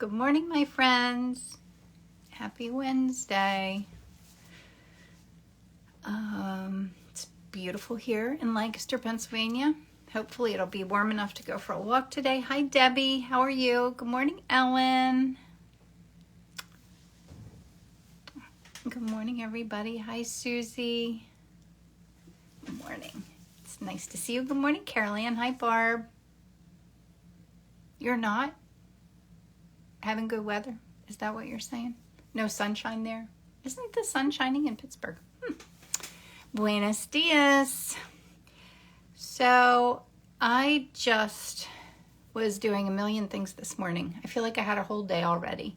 Good morning, my friends. Happy Wednesday. It's beautiful here in Lancaster, Pennsylvania. Hopefully it'll be warm enough to go for a walk today. Hi, Debbie. How are you? Good morning, Ellen. Good morning, everybody. Hi, Susie. Good morning. It's nice to see you. Good morning, Carol Ann. Hi, Barb. You're not having good weather? Is that what you're saying? No sunshine there? Isn't the sun shining in Pittsburgh? Buenos dias. So I just was doing a million things this morning. I feel like I had a whole day already.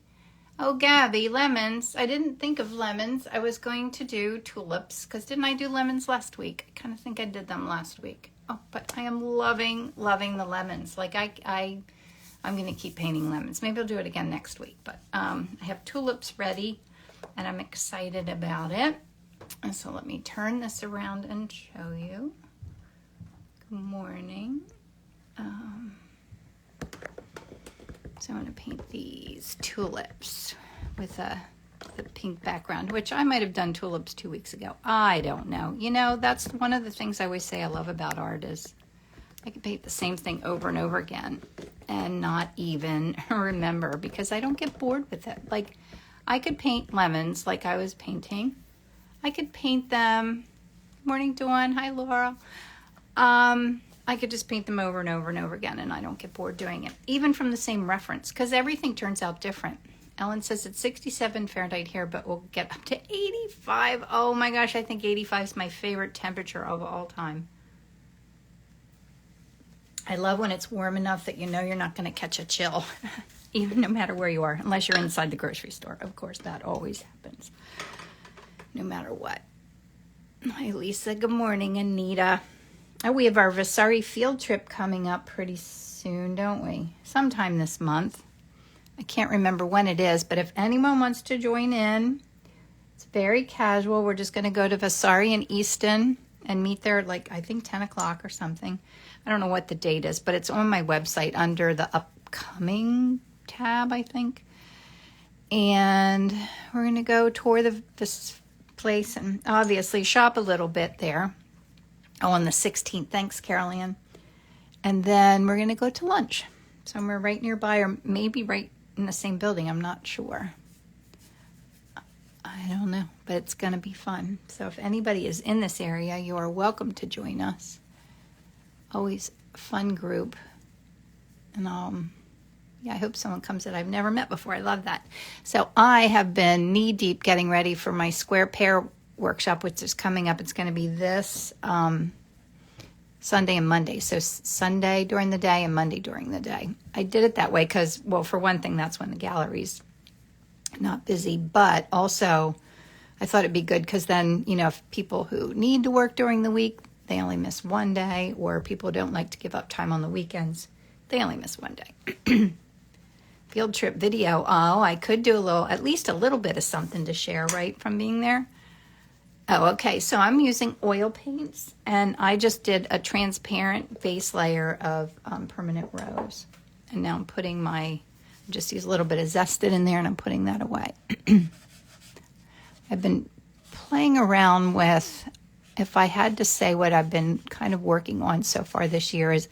Oh, Gabby, lemons. I didn't think of lemons. I was going to do tulips because didn't I do lemons last week? I kind of think I did them last week. Oh, but I am loving the lemons. Like I'm going to keep painting lemons. Maybe I'll do it again next week. But I have tulips ready, and I'm excited about it. And so let me turn this around and show you. Good morning. So I'm going to paint these tulips with the pink background, which I might have done tulips 2 weeks ago. I don't know. You know, that's one of the things I always say I love about art is I can paint the same thing over and over again and not even remember because I don't get bored with it. Like I could paint lemons like I was painting. I could paint them. Morning, Dawn. Hi, Laura. I could just paint them over and over and over again and I don't get bored doing it, even from the same reference because everything turns out different. Ellen says it's 67 Fahrenheit here, but we'll get up to 85. Oh my gosh, I think 85 is my favorite temperature of all time. I love when it's warm enough that you know you're not going to catch a chill, even no matter where you are, unless you're inside the grocery store. Of course, that always happens, no matter what. Hi, Lisa. Good morning, Anita. Oh, we have our Vasari field trip coming up pretty soon, don't we? Sometime this month. I can't remember when it is, but if anyone wants to join in, it's very casual. We're just going to go to Vasari in Easton and meet there at like, I think 10 o'clock or something. I don't know what the date is, but it's on my website under the upcoming tab, I think. And we're going to go tour this place and obviously shop a little bit there. Oh, on the 16th. Thanks, Carol Ann. And then we're going to go to lunch somewhere right nearby or maybe right in the same building. I'm not sure. I don't know, but it's going to be fun. So if anybody is in this area, you are welcome to join us. Always a fun group. And yeah, I hope someone comes that I've never met before. I love that. So I have been knee deep getting ready for my square pear workshop, which is coming up. It's going to be this Sunday and Monday. So Sunday during the day and Monday during the day. I did it that way because, well, for one thing, that's when the gallery's not busy, but also I thought it'd be good because then, you know, if people who need to work during the week, they only miss one day, or people don't like to give up time on the weekends, they only miss one day. Field trip video. Oh, I could do at least a little bit of something to share, right, from being there. Oh, okay. So I'm using oil paints, and I just did a transparent base layer of permanent rose. And now I'm putting just use a little bit of Zested in there, and I'm putting that away. I've been playing around with, if I had to say what I've been kind of working on so far this year is,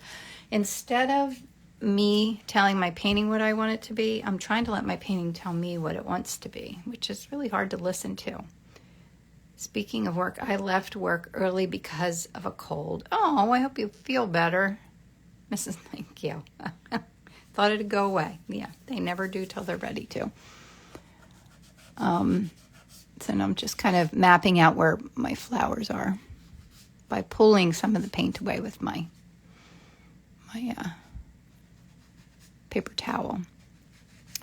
instead of me telling my painting what I want it to be, I'm trying to let my painting tell me what it wants to be, which is really hard to listen to. Speaking of work, I left work early because of a cold. Oh, I hope you feel better. Mrs. Thank you. Thought it'd go away. Yeah, they never do till they're ready to. So now I'm just kind of mapping out where my flowers are by pulling some of the paint away with my paper towel.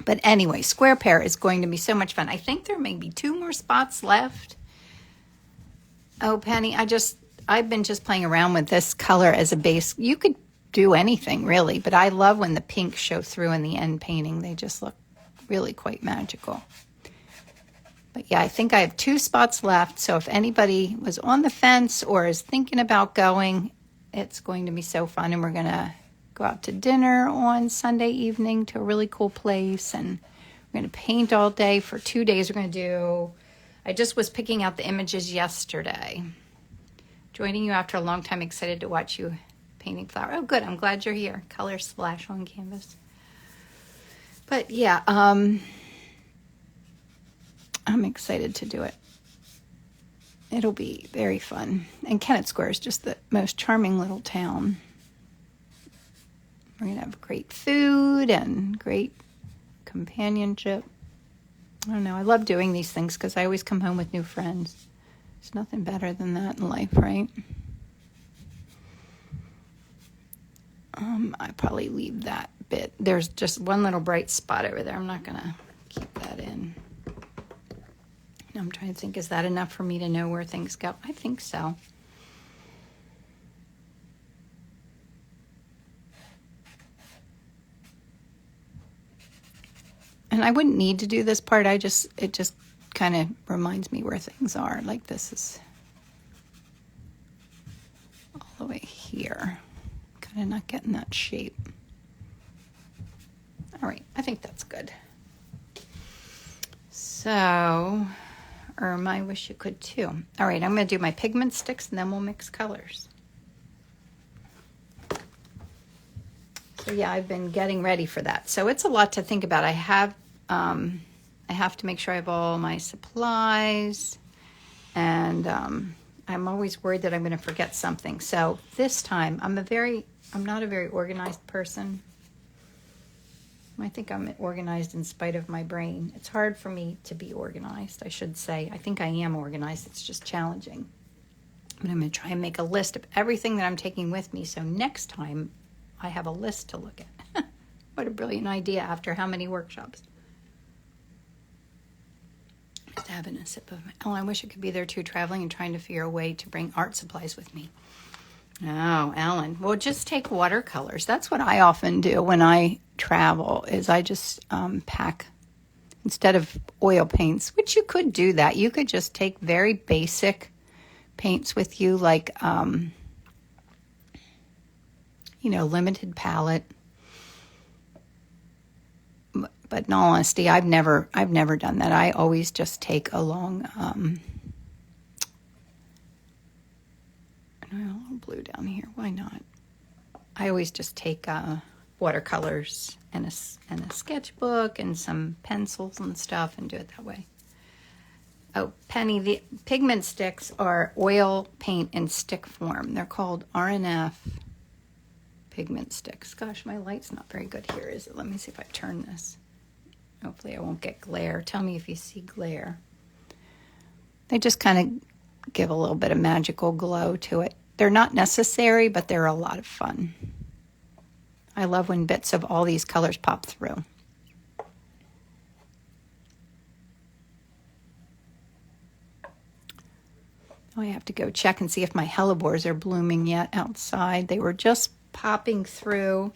But anyway, square pear is going to be so much fun. I think there may be 2 more spots left. Oh, Penny, I've been just playing around with this color as a base. You could do anything really, but I love when the pinks show through in the end painting. They just look really quite magical. But yeah, I think I have 2 spots left. So if anybody was on the fence or is thinking about going, it's going to be so fun. And we're going to go out to dinner on Sunday evening to a really cool place, and we're going to paint all day for 2 days. We're going to do, I just was picking out the images yesterday. Joining you after a long time, excited to watch you painting flower. Oh, good. I'm glad you're here. Color splash on canvas. But yeah, I'm excited to do it. It'll be very fun. And Kennett Square is just the most charming little town. We're going to have great food and great companionship. I don't know. I love doing these things because I always come home with new friends. There's nothing better than that in life, right? I probably leave that bit. There's just one little bright spot over there. I'm not going to keep that in. I'm trying to think, is that enough for me to know where things go? I think so. And I wouldn't need to do this part. It just kind of reminds me where things are. Like this is all the way here. Kind of not getting that shape. All right, I think that's good. So, Irma, I wish you could too. All right, I'm going to do my pigment sticks and then we'll mix colors. So yeah, I've been getting ready for that. So it's a lot to think about. I have to make sure I have all my supplies, and I'm always worried that I'm going to forget something. So this time, I'm not a very organized person. I think I'm organized in spite of my brain. It's hard for me to be organized, I should say. I think I am organized. It's just challenging. But I'm going to try and make a list of everything that I'm taking with me, so next time I have a list to look at. What a brilliant idea after how many workshops. Just having a sip of my... Oh, I wish I could be there too, traveling and trying to figure a way to bring art supplies with me. Oh, Ellen. Well, just take watercolors. That's what I often do when I travel, is I just pack, instead of oil paints, which you could do that. You could just take very basic paints with you, like, limited palette. But in all honesty, I've never done that. I always just take a long, a little blue down here. Why not? I always just take watercolors and a sketchbook and some pencils and stuff and do it that way. Oh, Penny, the pigment sticks are oil paint in stick form. They're called RNF pigment sticks. Gosh, my light's not very good here, is it? Let me see if I turn this. Hopefully I won't get glare. Tell me if you see glare. They just kind of give a little bit of magical glow to it. They're not necessary, but they're a lot of fun. I love when bits of all these colors pop through. Oh, I have to go check and see if my hellebores are blooming yet outside. They were just popping through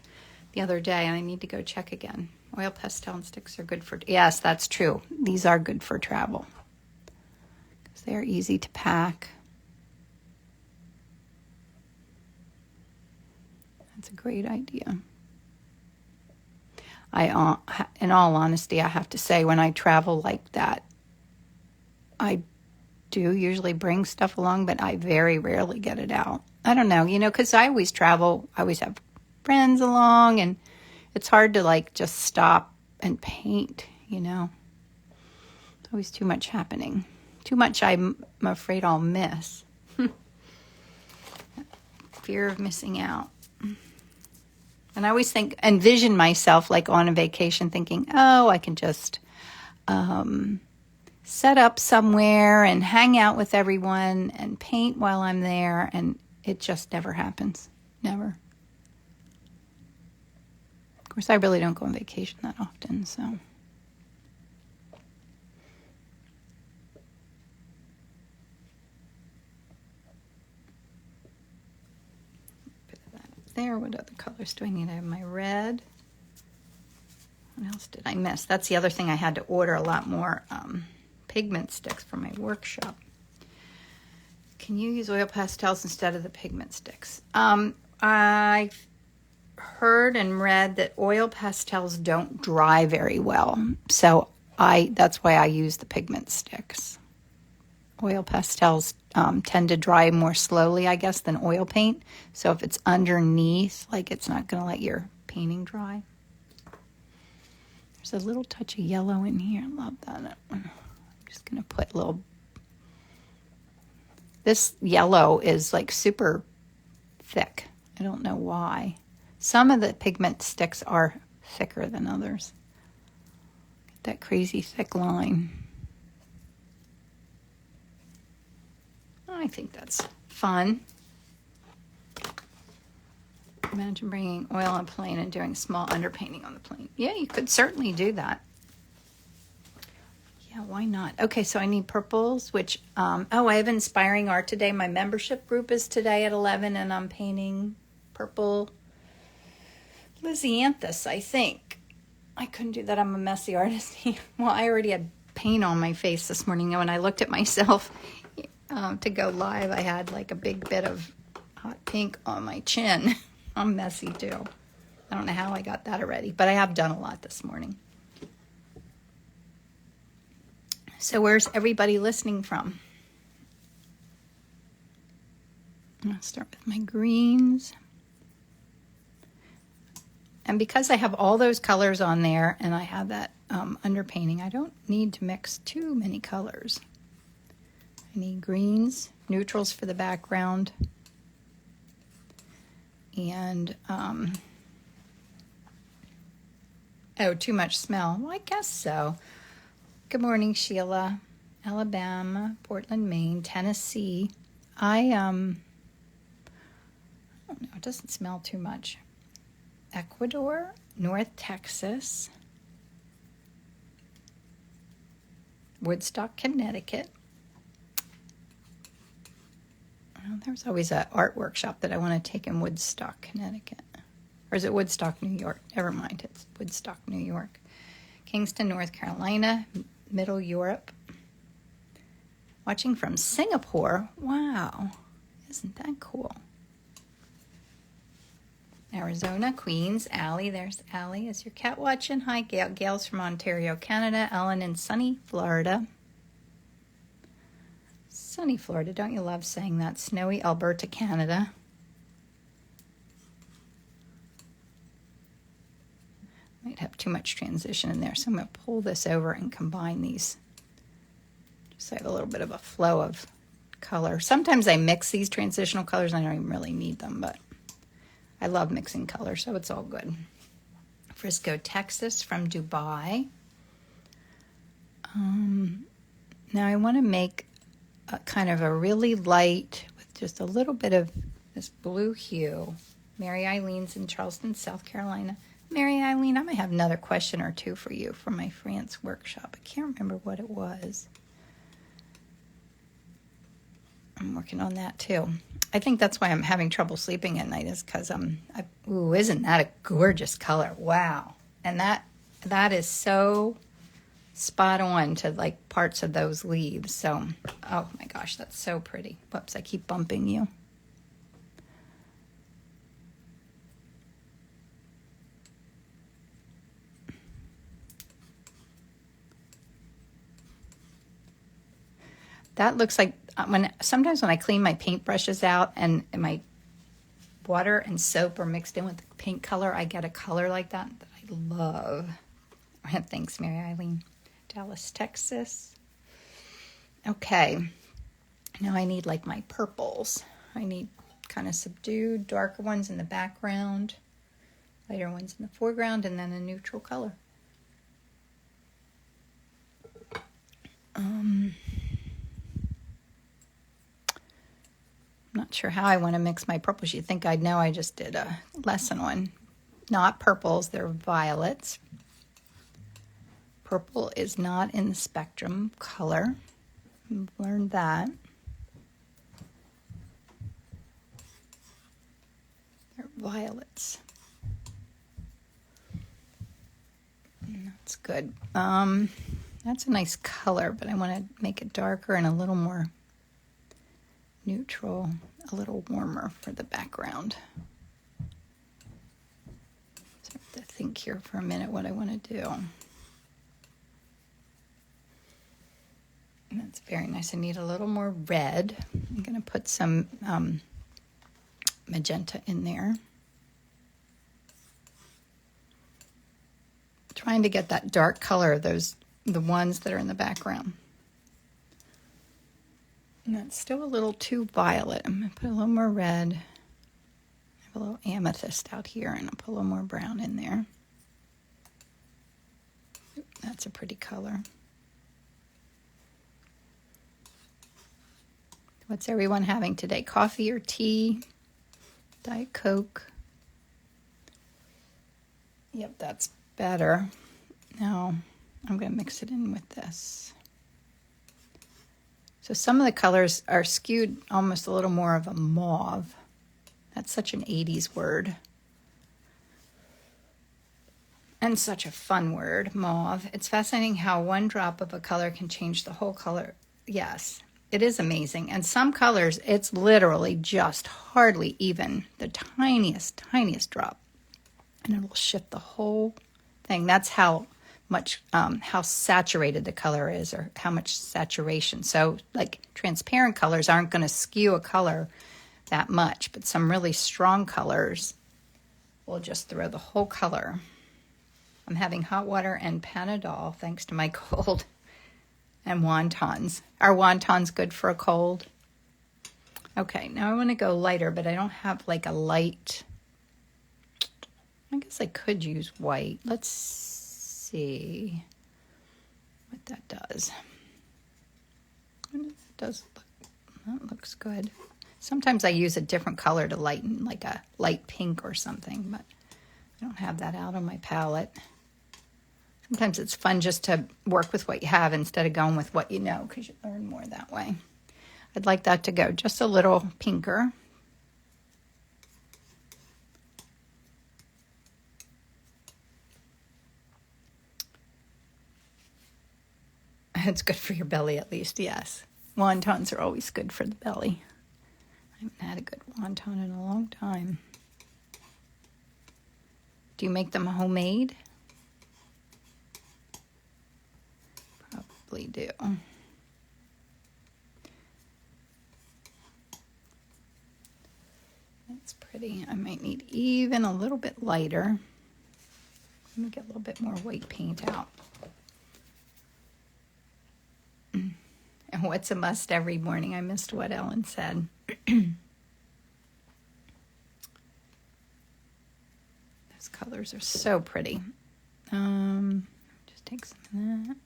the other day, and I need to go check again. Oil pastel and sticks are good for... Yes, that's true. These are good for travel because they're easy to pack. That's a great idea. In all honesty, I have to say, when I travel like that, I do usually bring stuff along, but I very rarely get it out. I don't know, because I always travel. I always have friends along, and it's hard to just stop and paint, It's always too much happening. Too much I'm afraid I'll miss. Fear of missing out. And I always envision myself on a vacation thinking, oh, I can just set up somewhere and hang out with everyone and paint while I'm there. And it just never happens. Never. Of course, I really don't go on vacation that often, so. Put that up there. What other colors do I need? I have my red. What else did I miss? That's the other thing. I had to order a lot more pigment sticks for my workshop. Can you use oil pastels instead of the pigment sticks? I heard and read that oil pastels don't dry very well. So that's why I use the pigment sticks. Oil pastels tend to dry more slowly, I guess, than oil paint. So if it's underneath, like it's not going to let your painting dry. There's a little touch of yellow in here. I love that. I'm just going to put a little... This yellow is like super thick. I don't know why. Some of the pigment sticks are thicker than others. Get that crazy thick line. I think that's fun. Imagine bringing oil on a plane and doing small underpainting on the plane. Yeah, you could certainly do that. Yeah, why not? Okay, so I need purples, which, I have Inspiring Art today. My membership group is today at 11, and I'm painting purple Lisianthus, I think. I couldn't do that. I'm a messy artist. Well, I already had paint on my face this morning. When I looked at myself to go live, I had like a big bit of hot pink on my chin. I'm messy too. I don't know how I got that already, but I have done a lot this morning. So where's everybody listening from? I'll start with my greens. And because I have all those colors on there and I have that underpainting, I don't need to mix too many colors. I need greens, neutrals for the background, and, too much smell. Well, I guess so. Good morning, Sheila. Alabama, Portland, Maine, Tennessee. I don't know, it doesn't smell too much. Ecuador, North Texas, Woodstock, Connecticut. Well, there's always an art workshop that I want to take in Woodstock, Connecticut. Or is it Woodstock, New York? Never mind, it's Woodstock, New York. Kingston, North Carolina, Middle Europe. Watching from Singapore. Wow, isn't that cool? Arizona, Queens, Allie. There's Allie. Is your cat watching? Hi, Gail. Gail's from Ontario, Canada. Ellen in sunny Florida. Sunny Florida. Don't you love saying that? Snowy Alberta, Canada. Might have too much transition in there, so I'm going to pull this over and combine these. Just so I have a little bit of a flow of color. Sometimes I mix these transitional colors and I don't even really need them, but I love mixing colors, so it's all good. Frisco, Texas from Dubai. Now I want to make a kind of a really light with just a little bit of this blue hue. Mary Eileen's in Charleston, South Carolina. Mary Eileen, I might have another question or two for you from my France workshop. I can't remember what it was. I'm working on that too. I think that's why I'm having trouble sleeping at night, is because isn't that a gorgeous color? Wow. And that is so spot on to like parts of those leaves. So, oh my gosh, that's so pretty. Whoops, I keep bumping you. That looks like sometimes when I clean my paintbrushes out and my water and soap are mixed in with the paint color, I get a color like that I love. Thanks, Mary Eileen. Dallas, Texas. Okay. Now I need like my purples. I need kind of subdued, darker ones in the background, lighter ones in the foreground, and then a neutral color. I'm not sure how I want to mix my purples. You'd think I'd know. I just did a lesson on not purples, they're violets. Purple is not in the spectrum color. I've learned that. They're violets. And that's good. That's a nice color, but I want to make it darker and a little more neutral, a little warmer for the background. think here for a minute what I want to do. And that's very nice. I need a little more red. I'm going to put some magenta in there. Trying to get that dark color of the ones that are in the background. And that's still a little too violet. I'm going to put a little more red. I have a little amethyst out here, and I'll put a little more brown in there. That's a pretty color. What's everyone having today? Coffee or tea? Diet Coke? Yep, that's better. Now I'm going to mix it in with this. So some of the colors are skewed almost a little more of a mauve. That's such an 80s word. And such a fun word, mauve. It's fascinating how one drop of a color can change the whole color. Yes. It is amazing. And some colors, it's literally just hardly even the tiniest drop. And it'll shift the whole thing. That's how much, how saturated the color is, or how much saturation. So like transparent colors aren't going to skew a color that much, but some really strong colors will just throw the whole color. I'm having hot water and Panadol thanks to my cold. And wontons. Are wontons good for a cold? Okay, now I want to go lighter, but I don't have like a light. I guess I could use white. Let's see what that does. It does look, that looks good. Sometimes I use a different color to lighten, like a light pink or something, but I don't have that out on my palette. Sometimes it's fun just to work with what you have instead of going with what you know, because you learn more that way. I'd like that to go just a little pinker. It's good for your belly at least, yes. Wontons are always good for the belly. I haven't had a good wonton in a long time. Do you make them homemade? Probably do. That's pretty. I might need even a little bit lighter. Let me get a little bit more white paint out. And what's a must every morning? I missed what Ellen said. Those colors are so pretty. Just take some of that.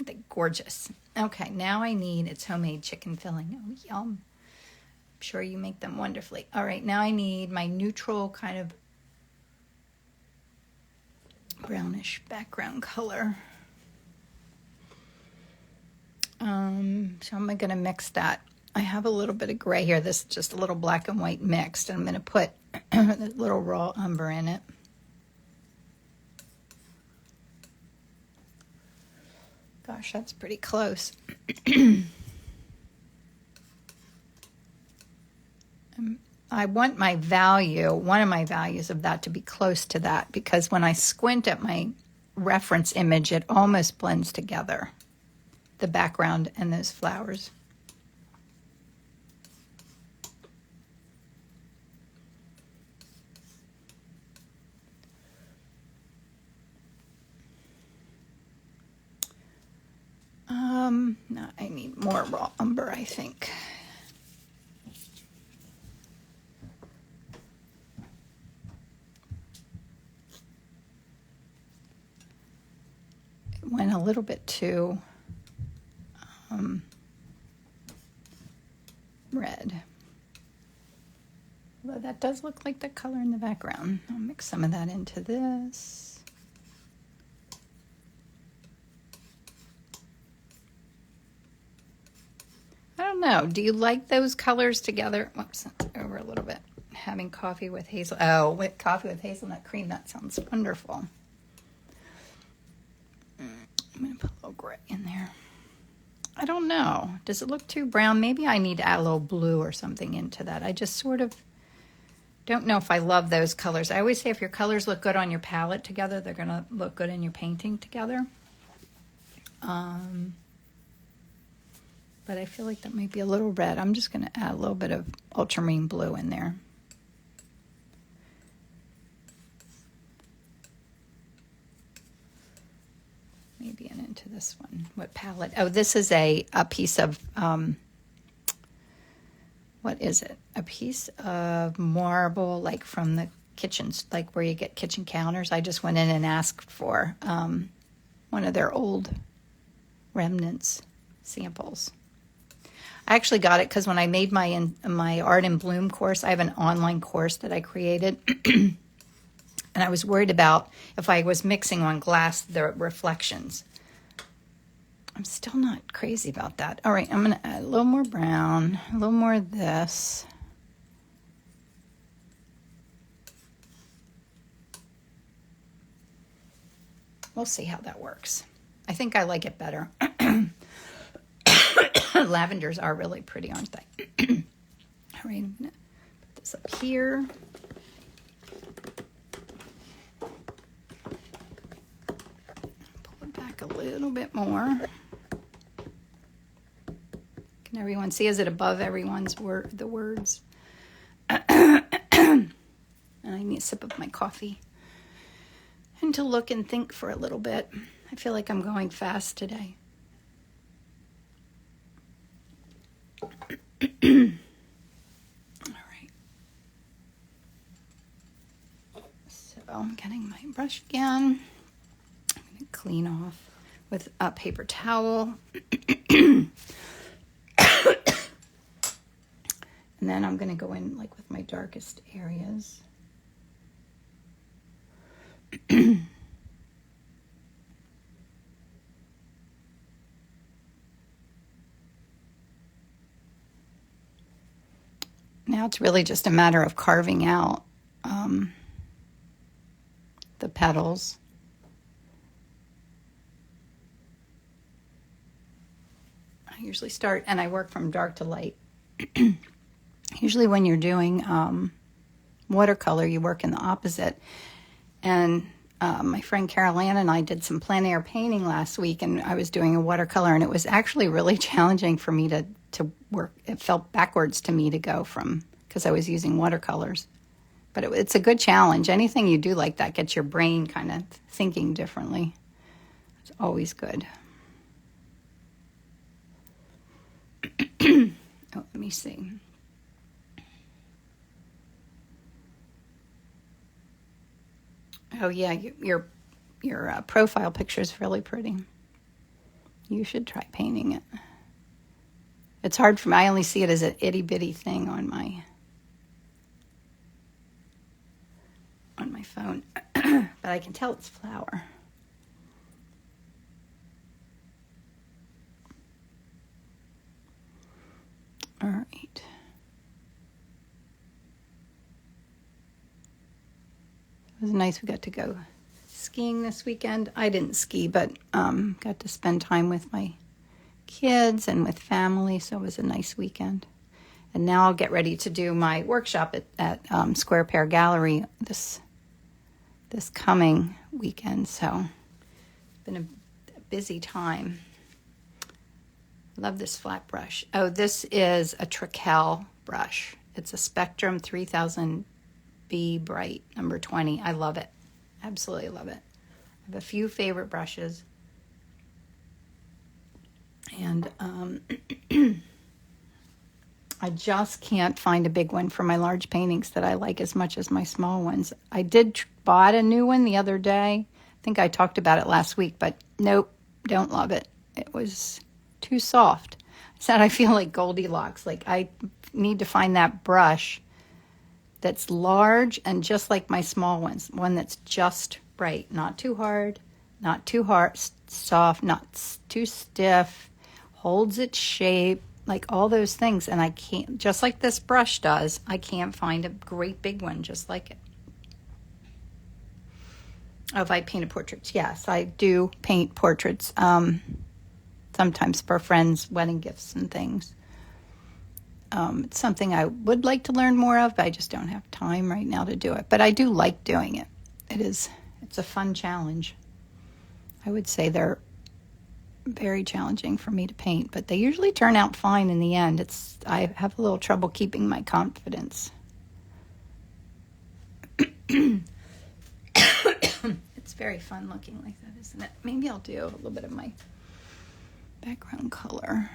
They're gorgeous. Okay, now I need, it's homemade chicken filling. Oh, yum. I'm sure you make them wonderfully. All right, now I need my neutral kind of brownish background color. So I'm going to mix that. I have a little bit of gray here. This is just a little black and white mixed, and I'm going to put a little raw umber in it. Gosh, that's pretty close. I want my value, one of my values of that to be close to that, because when I squint at my reference image, it almost blends together, the background and those flowers. No, I need more raw umber, I think. It went a little bit too red. Although that does look like the color in the background. I'll mix some of that into this. I don't know. Do you like those colors together? Whoops, that's over a little bit. Having coffee with coffee with hazelnut cream. That sounds wonderful. I'm going to put a little gray in there. I don't know. Does it look too brown? Maybe I need to add a little blue or something into that. I just sort of don't know if I love those colors. I always say if your colors look good on your palette together, they're going to look good in your painting together. But I feel like that might be a little red. I'm just going to add a little bit of ultramarine blue in there. Maybe into this one. What palette? Oh, this is a piece of, what is it? A piece of marble, like from the kitchens, like where you get kitchen counters. I just went in and asked for one of their old remnants samples. I actually got it because when I made my Art in Bloom course, I have an online course that I created. And I was worried about if I was mixing on glass, the reflections. I'm still not crazy about that. All right, I'm going to add a little more brown, a little more of this. We'll see how that works. I think I like it better. Lavenders are really pretty, aren't they? All right, I'm going to put this up here. Pull it back a little bit more. Can everyone see? Is it above everyone's the words? And I need a sip of my coffee. And to look and think for a little bit. I feel like I'm going fast today. All right. So I'm getting my brush again. I'm going to clean off with a paper towel. And then I'm going to go in like with my darkest areas. Now it's really just a matter of carving out the petals. I usually start, and I work from dark to light. Usually when you're doing watercolor, you work in the opposite. And my friend Carol Ann and I did some plein air painting last week, and I was doing a watercolor, and it was actually really challenging for me to work. It felt backwards to me to go from, because I was using watercolors. But it's a good challenge. Anything you do like that gets your brain kind of thinking differently. It's always good. Oh, let me see. Oh yeah, your profile picture is really pretty. You should try painting it. It's hard for me. I only see it as an itty bitty thing on my phone, but I can tell it's flower. All right. It was nice. We got to go skiing this weekend. I didn't ski, but got to spend time with my kids and with family, so it was a nice weekend. And now I'll get ready to do my workshop at Square Pear Gallery this coming weekend, so it's been a busy time. Love this flat brush. Oh, this is a Trekell brush. It's a Spectrum 3000B Bright number 20. I love it. Absolutely love it. I have a few favorite brushes. And I just can't find a big one for my large paintings that I like as much as my small ones. I did bought a new one the other day. I think I talked about it last week, but nope, don't love it. It was too soft. I said I feel like Goldilocks. Like I need to find that brush that's large and just like my small ones. One that's just right. Not too hard, soft, not too stiff, holds its shape, like all those things. And I can't, just like this brush does, I can't find a great big one just like it. Oh, if I painted portraits, yes, I do paint portraits. sometimes for friends' wedding gifts and things. It's something I would like to learn more of, but I just don't have time right now to do it. But I do like doing it. It's a fun challenge. I would say they're very challenging for me to paint, but they usually turn out fine in the end. I have a little trouble keeping my confidence. It's very fun looking like that, isn't it? Maybe I'll do a little bit of my background color.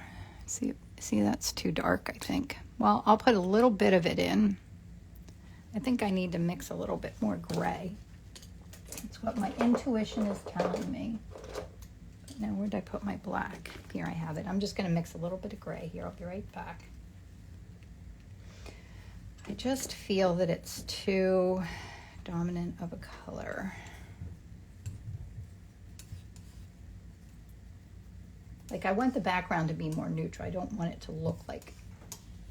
See, that's too dark, I think. Well, I'll put a little bit of it in. I think I need to mix a little bit more gray. That's what my intuition is telling me. Now, where did I put my black? Here I have it. I'm just going to mix a little bit of gray here. I'll be right back. I just feel that it's too dominant of a color. Like, I want the background to be more neutral. I don't want it to look like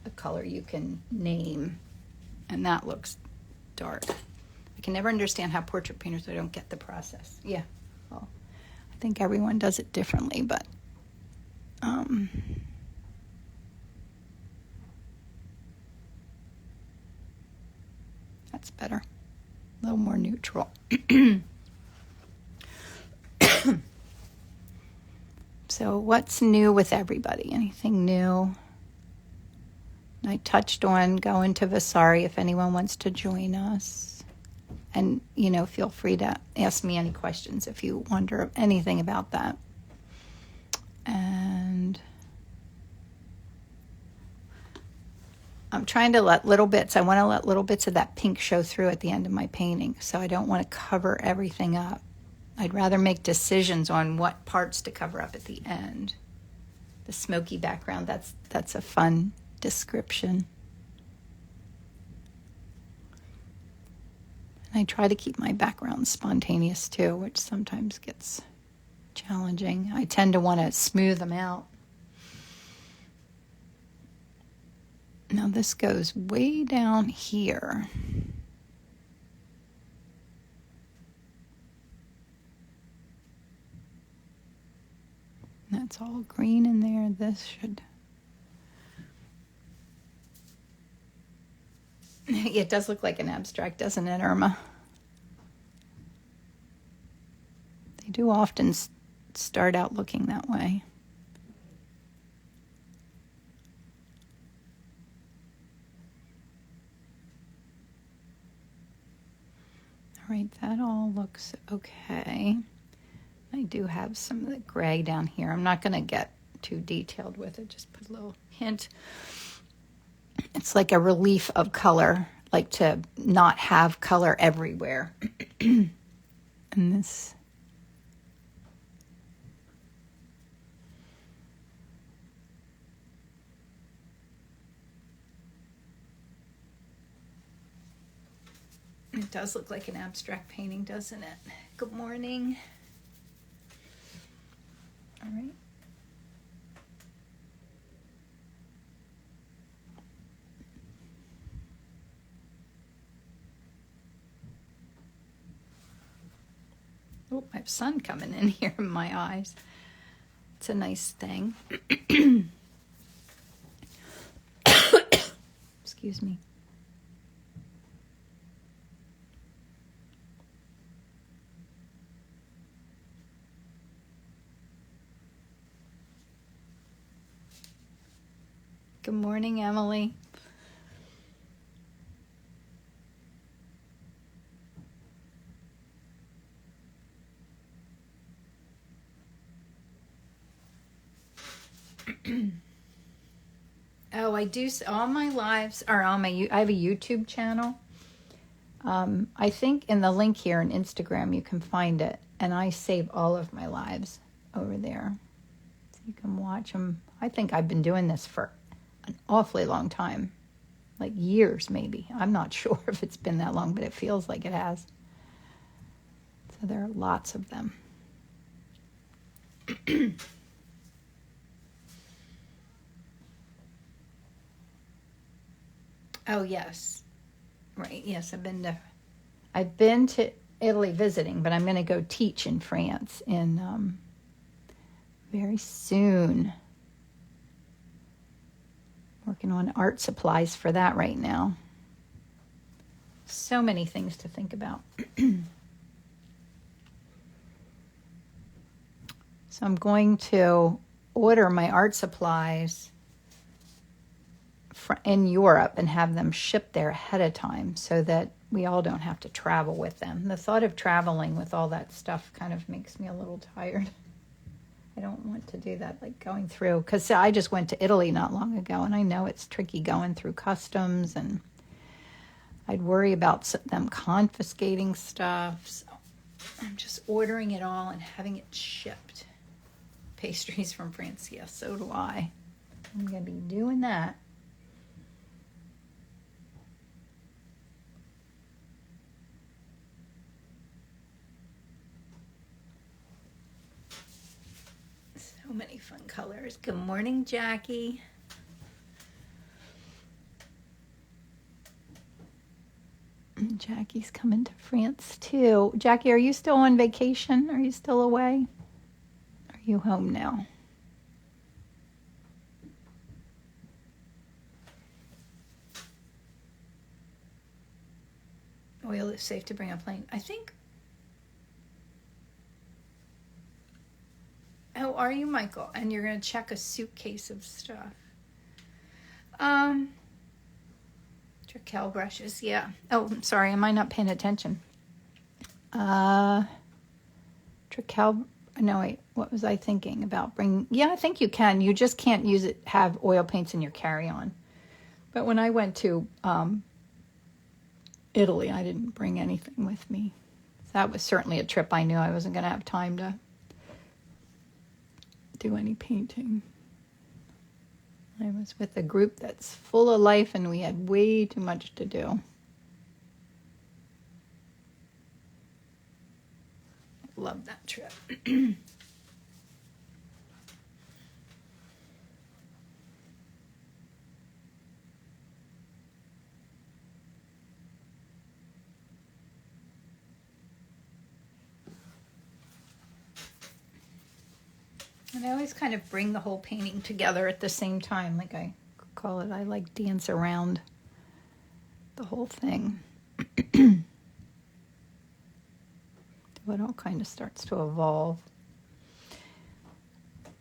a color you can name. And that looks dark. I can never understand how portrait painters, I don't get the process. Yeah, well, I think everyone does it differently, but that's better. A little more neutral. So what's new with everybody? Anything new? I touched on going to Vasari if anyone wants to join us. And, feel free to ask me any questions if you wonder anything about that. And I'm trying to let little bits, I want to let little bits of that pink show through at the end of my painting. So I don't want to cover everything up. I'd rather make decisions on what parts to cover up at the end. The smoky background, that's a fun description. And I try to keep my background spontaneous too, which sometimes gets challenging. I tend to want to smooth them out. Now this goes way down here. That's all green in there. This should... It does look like an abstract, doesn't it, Irma? They do often start out looking that way. All right, that all looks okay. I do have some of the gray down here. I'm not going to get too detailed with it. Just put a little hint. It's like a relief of color, like to not have color everywhere. And this... It does look like an abstract painting, doesn't it? Good morning. All right. Oh, I have sun coming in here in my eyes. It's a nice thing. Excuse me. Good morning, Emily. Oh, I do. All my lives are on I have a YouTube channel. I think in the link here on Instagram you can find it, and I save all of my lives over there, so you can watch them. I think I've been doing this for an awfully long time, like years maybe. I'm not sure if it's been that long, but it feels like it has. So there are lots of them. Oh, yes. Right, yes, I've been to Italy visiting, but I'm going to go teach in France in very soon. Working on art supplies for that right now. So many things to think about. So I'm going to order my art supplies in Europe and have them shipped there ahead of time so that we all don't have to travel with them. The thought of traveling with all that stuff kind of makes me a little tired. I don't want to do that, like going through, because I just went to Italy not long ago, and I know it's tricky going through customs, and I'd worry about them confiscating stuff. So I'm just ordering it all and having it shipped. Pastries from France, yes, so do I. I'm going to be doing that. So many fun colors. Good morning, Jackie. Jackie's coming to France too. Jackie, are you still on vacation? Are you still away? Are you home now? Oil is safe to bring on plane. I think. Oh, are you, Michael? And you're going to check a suitcase of stuff. Trickel brushes, yeah. Oh, I'm sorry. Am I not paying attention? Trickel. No, wait. What was I thinking about bringing? Yeah, I think you can. You just can't use it. Have oil paints in your carry-on. But when I went to Italy, I didn't bring anything with me. That was certainly a trip I knew I wasn't going to have time to do any painting. I was with a group that's full of life and we had way too much to do. Love that trip. And I always kind of bring the whole painting together at the same time. Like I call it, I like dance around the whole thing. It all kind of starts to evolve.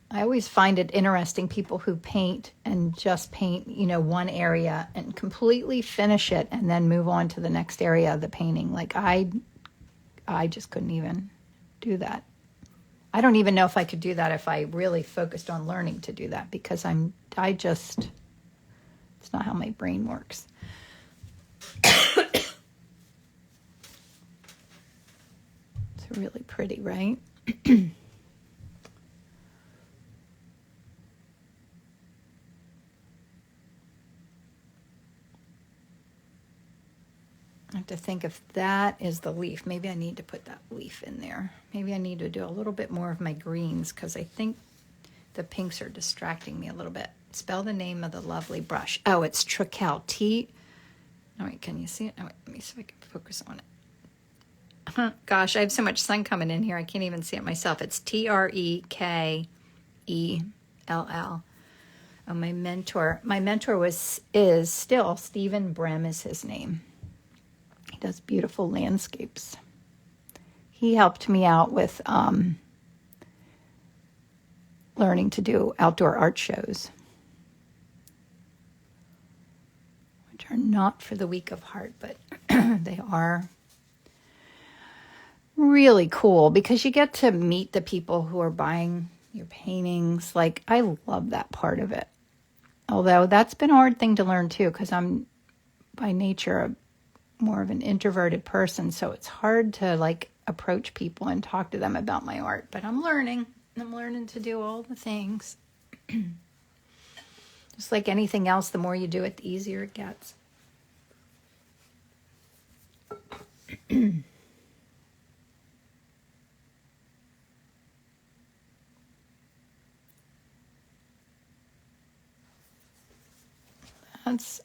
I always find it interesting, people who paint and just paint, one area and completely finish it and then move on to the next area of the painting. Like I just couldn't even do that. I don't even know if I could do that if I really focused on learning to do that, because it's not how my brain works. It's really pretty, right? I have to think if that is the leaf. Maybe I need to put that leaf in there. Maybe I need to do a little bit more of my greens because I think the pinks are distracting me a little bit. Spell the name of the lovely brush. Oh, it's Trickel. Oh, wait, can you see it? Oh, wait, let me see if I can focus on it. Gosh, I have so much sun coming in here. I can't even see it myself. It's Trekkell. Oh, my mentor is still Stephen Brem is his name. He does beautiful landscapes. He helped me out with learning to do outdoor art shows, which are not for the weak of heart, but they are really cool because you get to meet the people who are buying your paintings. Like, I love that part of it. Although that's been a hard thing to learn too, because I'm by nature more of an introverted person, so it's hard to approach people and talk to them about my art. But I'm learning to do all the things. Just like anything else, the more you do it, the easier it gets. That's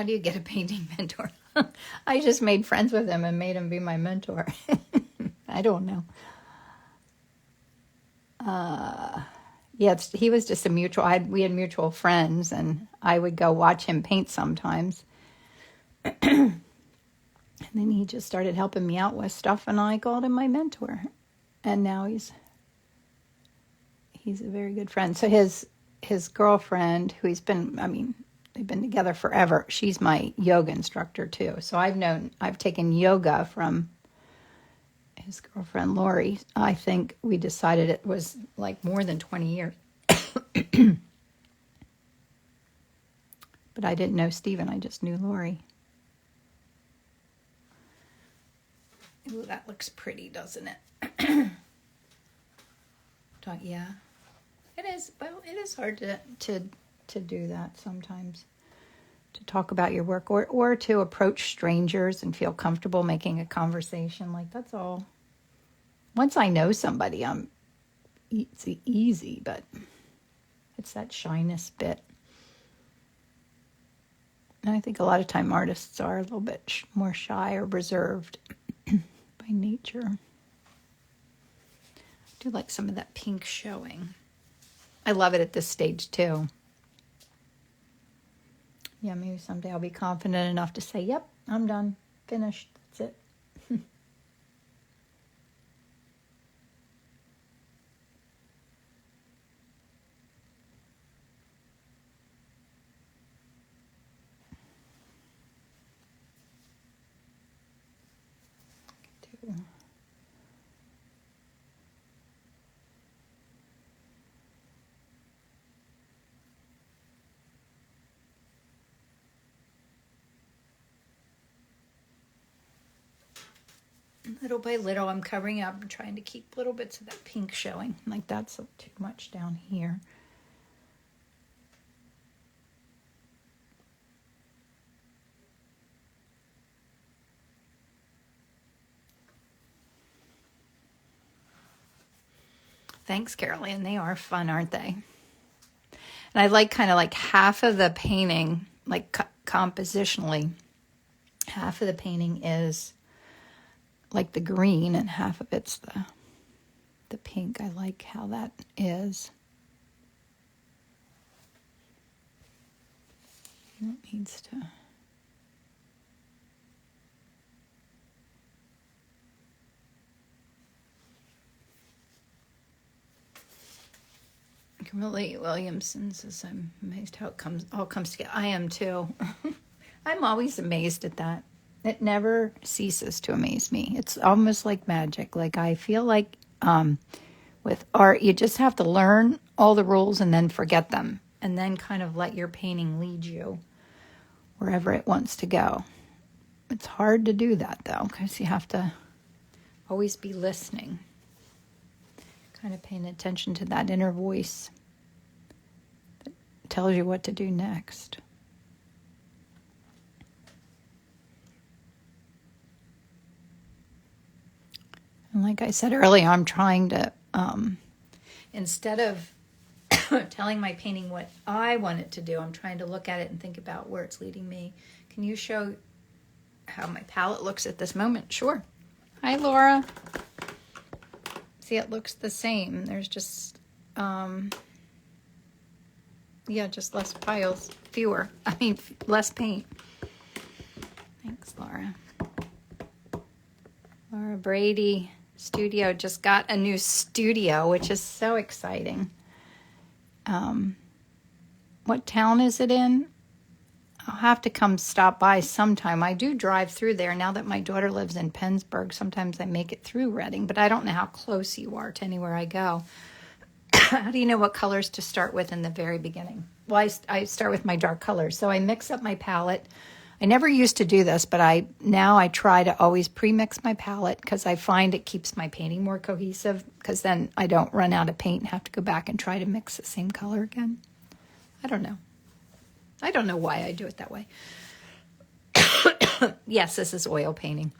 How do you get a painting mentor? I just made friends with him and made him be my mentor. I don't know. Yeah, he was just a mutual. We had mutual friends, and I would go watch him paint sometimes. And then he just started helping me out with stuff, and I called him my mentor. And now he's a very good friend. So his girlfriend, who they've been together forever. She's my yoga instructor too. So I've taken yoga from his girlfriend, Lori. I think we decided it was like more than 20 years. But I didn't know Stephen. I just knew Lori. Ooh, that looks pretty, doesn't it? Yeah. It is. Well, it is hard to do that sometimes. To talk about your work or to approach strangers and feel comfortable making a conversation. Like, that's all. Once I know somebody, it's easy, but it's that shyness bit. And I think a lot of time artists are a little bit more shy or reserved by nature. I do like some of that pink showing. I love it at this stage too. Yeah, maybe someday I'll be confident enough to say, yep, I'm done, finished, that's it. Little by little, I'm covering up and trying to keep little bits of that pink showing. Like, that's too much down here. Thanks, Caroline. They are fun, aren't they? And I like kind of like half of the painting, like compositionally, half of the painting is like the green and half of it's the pink. I like how that is. That needs to... Kimberly Williamson says, I'm amazed how it all comes together. I am too. I'm always amazed at that. It never ceases to amaze me. It's almost like magic. Like, I feel like with art, you just have to learn all the rules and then forget them. And then kind of let your painting lead you wherever it wants to go. It's hard to do that, though, because you have to always be listening. Kind of paying attention to that inner voice that tells you what to do next. And like I said earlier, I'm trying to, instead of telling my painting what I want it to do, I'm trying to look at it and think about where it's leading me. Can you show how my palette looks at this moment? Sure. Hi, Laura. See, it looks the same. There's just, just less piles, less paint. Thanks, Laura. Laura Brady Studio just got a new studio, which is so exciting. What town is it in? I'll have to come stop by sometime. I do drive through there. Now that my daughter lives in Pennsburg, sometimes I make it through Reading, but I don't know how close you are to anywhere I go. How do you know what colors to start with in the very beginning? Well, I start with my dark colors. So I mix up my palette. I never used to do this, but now I try to always pre-mix my palette because I find it keeps my painting more cohesive, because then I don't run out of paint and have to go back and try to mix the same color again. I don't know. I don't know why I do it that way. Yes, this is oil painting.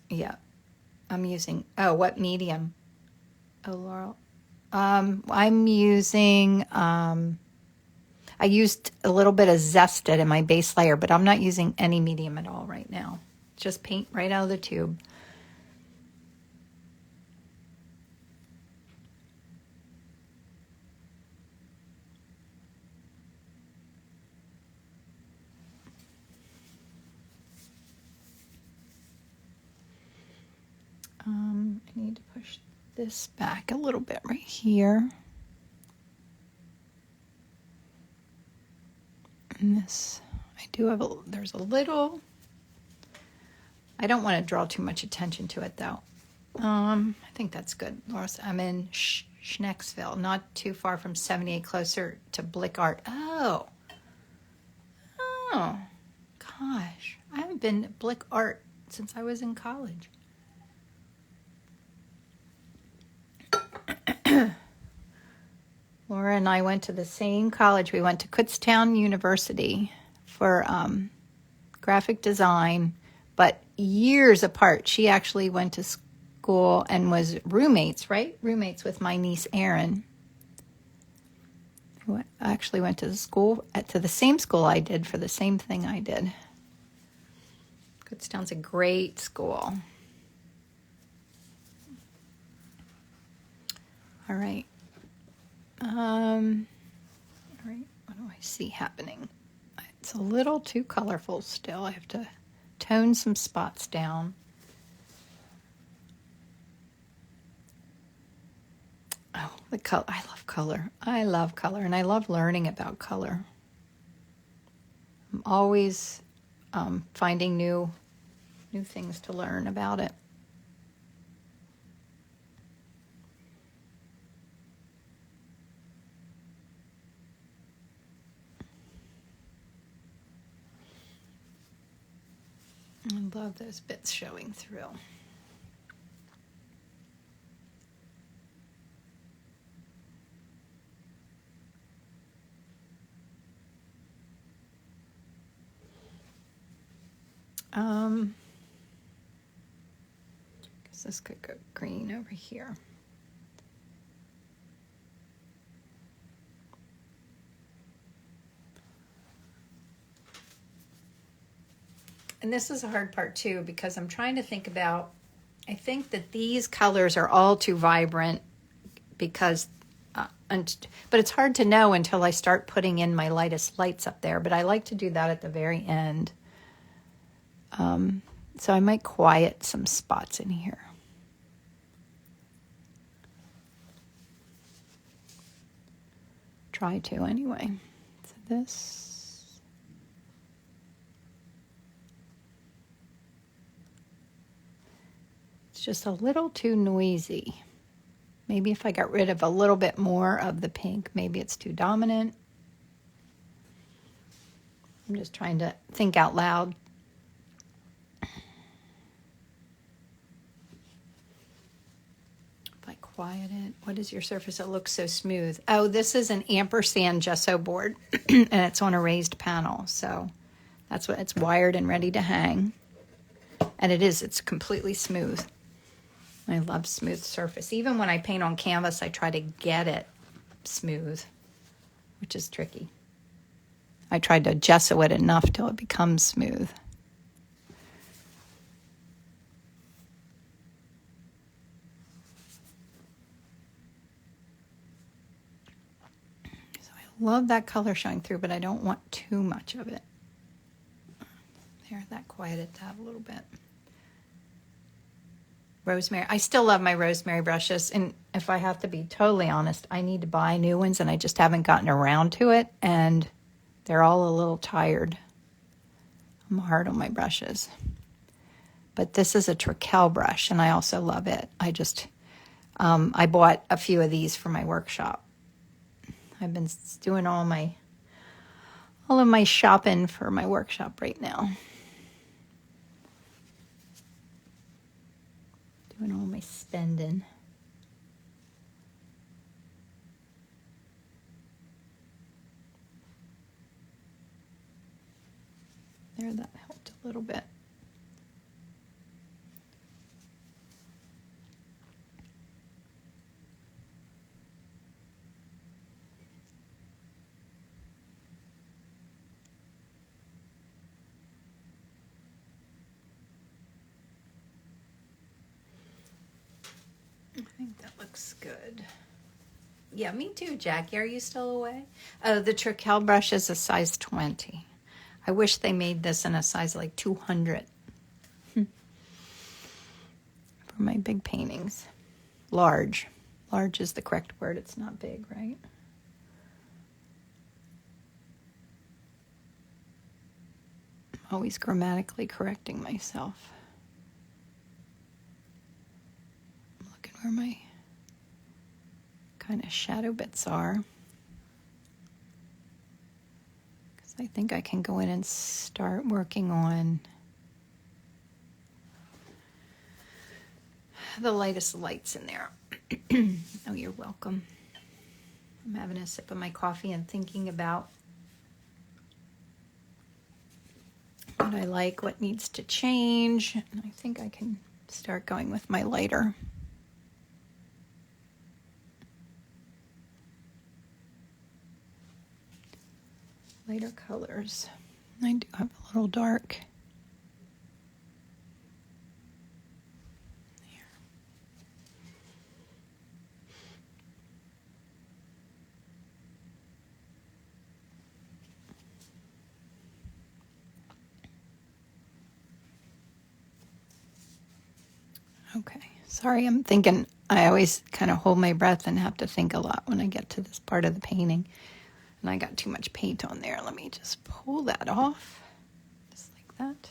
Yeah. I'm using, oh, what medium? Oh, Laurel. I'm using, I used a little bit of Zested in my base layer, but I'm not using any medium at all right now. Just paint right out of the tube. I need to push this back a little bit right here. And this, I do have there's a little, I don't want to draw too much attention to it though. I think that's good. I'm in Schnecksville, not too far from 78, closer to Blick Art. Oh, gosh. I haven't been at Blick Art since I was in college. Laura and I went to the same college. We went to Kutztown University for graphic design, but years apart. She actually went to school and was roommates, right? Roommates with my niece, Erin, who actually went to school, to the same school I did for the same thing I did. Kutztown's a great school. All right. All right, what do I see happening? It's a little too colorful still. I have to tone some spots down. Oh, the color. I love color. I love color, and I love learning about color. I'm always finding new things to learn about it. I love those bits showing through. Guess this could go green over here. And this is a hard part too, because I'm trying to think about, I think that these colors are all too vibrant because, but it's hard to know until I start putting in my lightest lights up there. But I like to do that at the very end. So I might quiet some spots in here. Try to anyway. So this. Just a little too noisy. Maybe if I got rid of a little bit more of the pink, maybe it's too dominant. I'm just trying to think out loud. If I quiet it, what is your surface that looks so smooth? Oh, this is an ampersand gesso board and it's on a raised panel. So that's what it's wired and ready to hang. And it's completely smooth. I love smooth surface. Even when I paint on canvas, I try to get it smooth, which is tricky. I tried to gesso it enough till it becomes smooth. So I love that color showing through, but I don't want too much of it. There, that quieted that a little bit. Rosemary. I still love my rosemary brushes, and if I have to be totally honest, I need to buy new ones, and I just haven't gotten around to it, and they're all a little tired. I'm hard on my brushes. But this is a Trekell brush, and I also love it. I bought a few of these for my workshop. I've been doing all of my shopping for my workshop right now. Doing all my spending. There, that helped a little bit. think that looks good. Yeah, me too, Jackie. Are you still away? Oh, the Treckel brush is a size 20. I wish they made this in a size like 200 for my big paintings. Large. Large is the correct word. It's not big, right? I'm always grammatically correcting myself. I'm looking where my kind of shadow bits are. Because I think I can go in and start working on the lightest lights in there. Oh, you're welcome. I'm having a sip of my coffee and thinking about what I like, what needs to change. And I think I can start going with my lighter colors. I do have a little dark. Okay, sorry, I'm thinking, I always kind of hold my breath and have to think a lot when I get to this part of the painting. And I got too much paint on there. Let me just pull that off, just like that.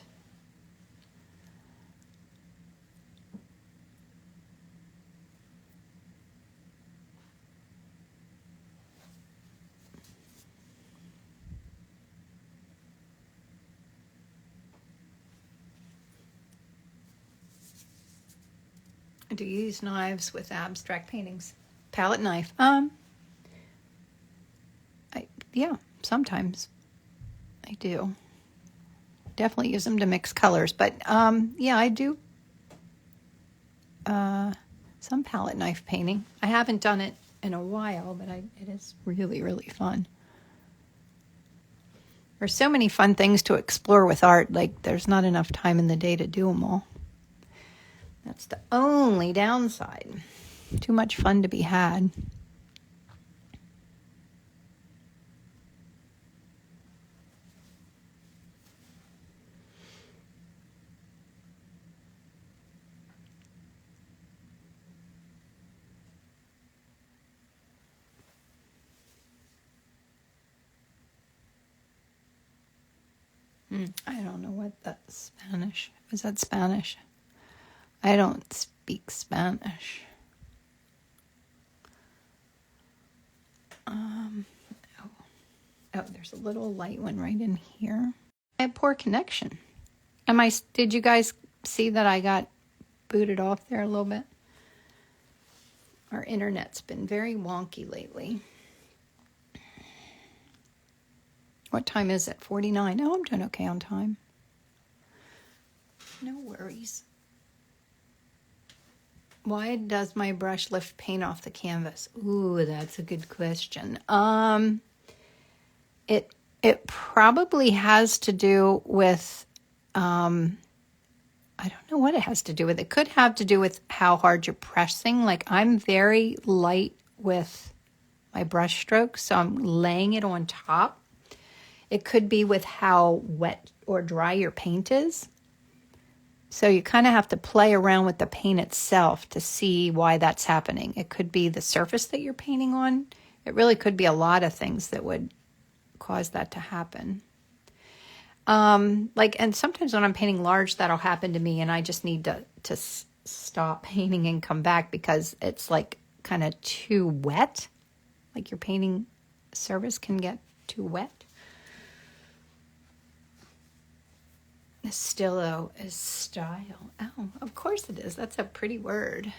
Do you use knives with abstract paintings? Palette knife. Yeah, sometimes I do. Definitely use them to mix colors, but yeah, I do some palette knife painting. I haven't done it in a while, but it is really, really fun. There's so many fun things to explore with art, like there's not enough time in the day to do them all. That's the only downside. Too much fun to be had. I don't know what that's Spanish. Was that Spanish? I don't speak Spanish. Oh, there's a little light one right in here. I have poor connection. Did you guys see that I got booted off there a little bit? Our internet's been very wonky lately. What time is it? 49. Oh, I'm doing okay on time. No worries. Why does my brush lift paint off the canvas? Ooh, that's a good question. It probably has to do with, I don't know what it has to do with. It could have to do with how hard you're pressing. Like I'm very light with my brush strokes, so I'm laying it on top. It could be with how wet or dry your paint is. So you kind of have to play around with the paint itself to see why that's happening. It could be the surface that you're painting on. It really could be a lot of things that would cause that to happen. And sometimes when I'm painting large, that'll happen to me, and I just need to stop painting and come back because it's like kind of too wet. Like your painting surface can get too wet. Stillo is style. Oh, of course it is. That's a pretty word.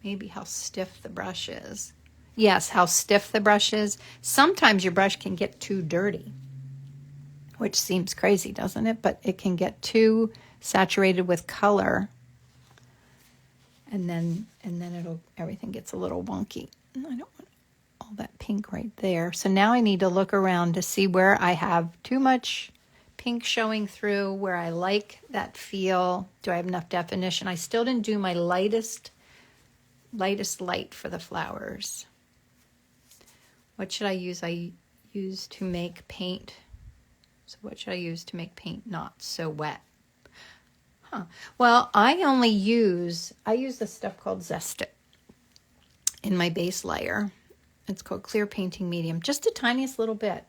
Maybe how stiff the brush is. Yes, how stiff the brush is. Sometimes your brush can get too dirty, which seems crazy, doesn't it? But it can get too saturated with color, and then everything gets a little wonky. I don't want all that pink right there. So now I need to look around to see where I have too much pink showing through, where I like that feel. Do I have enough definition? I still didn't do my lightest lightest light for the flowers. What should I use? I use to make paint. So what should I use to make paint not so wet? Well, I use this stuff called Zest It in my base layer. It's called Clear Painting Medium, just the tiniest little bit.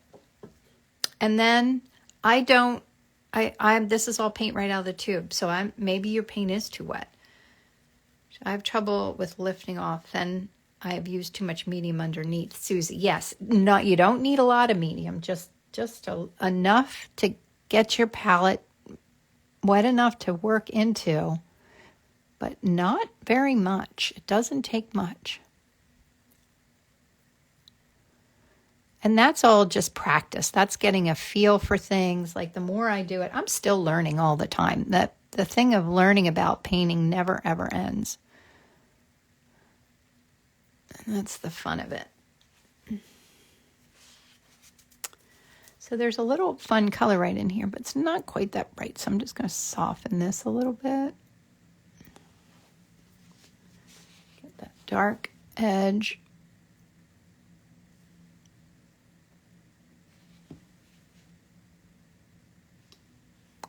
And then this is all paint right out of the tube. So maybe your paint is too wet. I have trouble with lifting off, and I have used too much medium underneath. Susie, yes, no, you don't need a lot of medium, just enough to get your palette wet enough to work into, but not very much. It doesn't take much. And that's all just practice. That's getting a feel for things. Like the more I do it, I'm still learning all the time. The thing of learning about painting never, ever ends. And that's the fun of it. So there's a little fun color right in here, but it's not quite that bright. So I'm just going to soften this a little bit. Get that dark edge.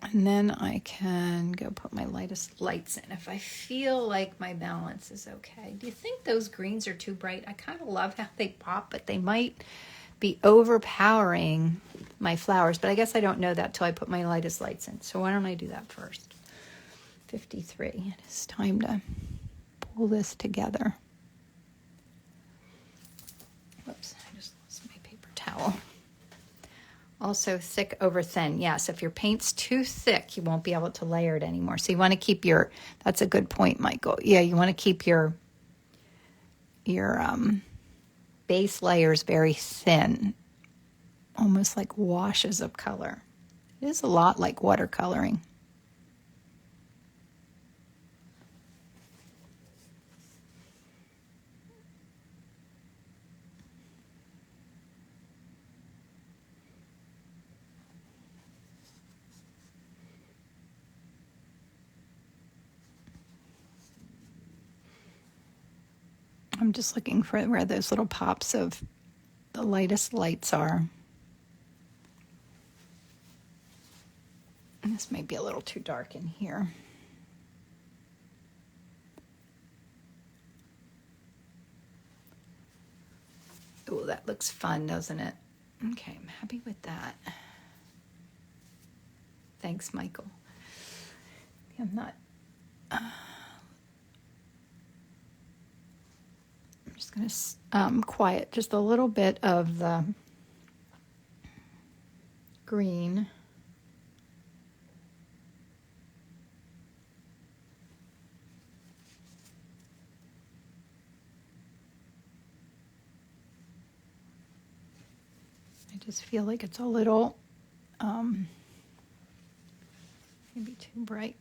And then I can go put my lightest lights in if I feel like my balance is okay. Do you think those greens are too bright? I kind of love how they pop, but they might be overpowering my flowers. But I guess I don't know that till I put my lightest lights in. So why don't I do that first? 53. It is time to pull this together. Whoops, I just lost my paper towel. Also thick over thin. Yes, if your paint's too thick, you won't be able to layer it anymore. So you want to keep that's a good point, Michael. Yeah, you want to keep your base layers very thin, almost like washes of color. It is a lot like watercoloring. I'm just looking for where those little pops of the lightest lights are. And this may be a little too dark in here. Oh, that looks fun, doesn't it? Okay, I'm happy with that. Thanks, Michael. I'm not... I'm just going to quiet just a little bit of the green. I just feel like it's a little maybe too bright.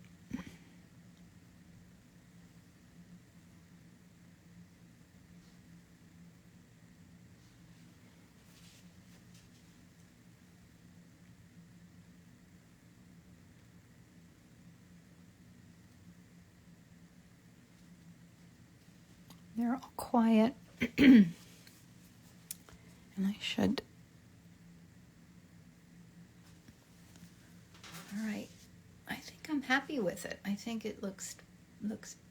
They're all quiet. And I should. All right. I think I'm happy with it. I think it looks,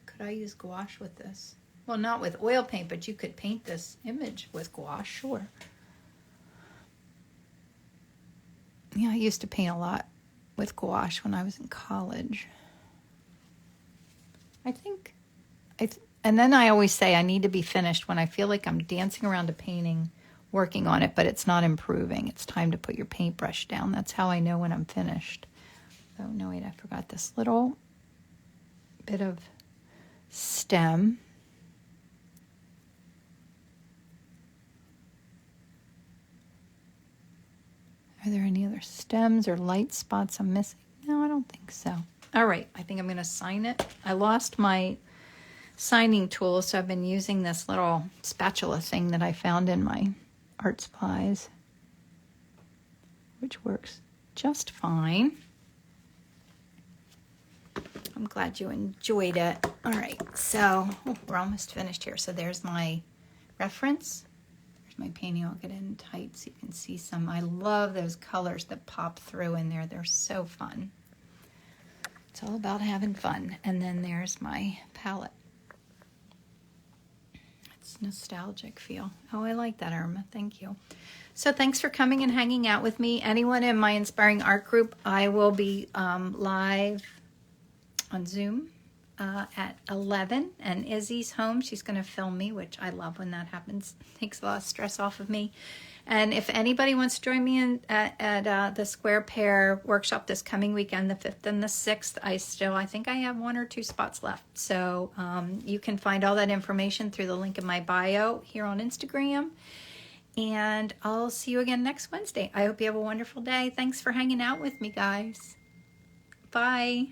could I use gouache with this? Well, not with oil paint, but you could paint this image with gouache, sure. Yeah, I used to paint a lot with gouache when I was in college. And then I always say I need to be finished when I feel like I'm dancing around a painting, working on it, but it's not improving. It's time to put your paintbrush down. That's how I know when I'm finished. Oh, no, wait, I forgot this little bit of stem. Are there any other stems or light spots I'm missing? No, I don't think so. All right, I think I'm going to sign it. I lost my signing tool, so I've been using this little spatula thing that I found in my art supplies, which works just fine. I'm glad you enjoyed it. All right, so we're almost finished here. So there's my reference. There's my painting. I'll get in tight so you can see some. I love those colors that pop through in there. They're so fun. It's all about having fun. And then there's my palette. It's nostalgic feel. Oh, I like that, Irma. Thank you. So thanks for coming and hanging out with me. Anyone in my Inspiring Art group, I will be live on Zoom at 11, and Izzy's home. She's going to film me, which I love when that happens. Takes a lot of stress off of me. And if anybody wants to join me at the Square Pair workshop this coming weekend, the 5th and the 6th, I think I have 1 or 2 spots left. So you can find all that information through the link in my bio here on Instagram. And I'll see you again next Wednesday. I hope you have a wonderful day. Thanks for hanging out with me, guys. Bye.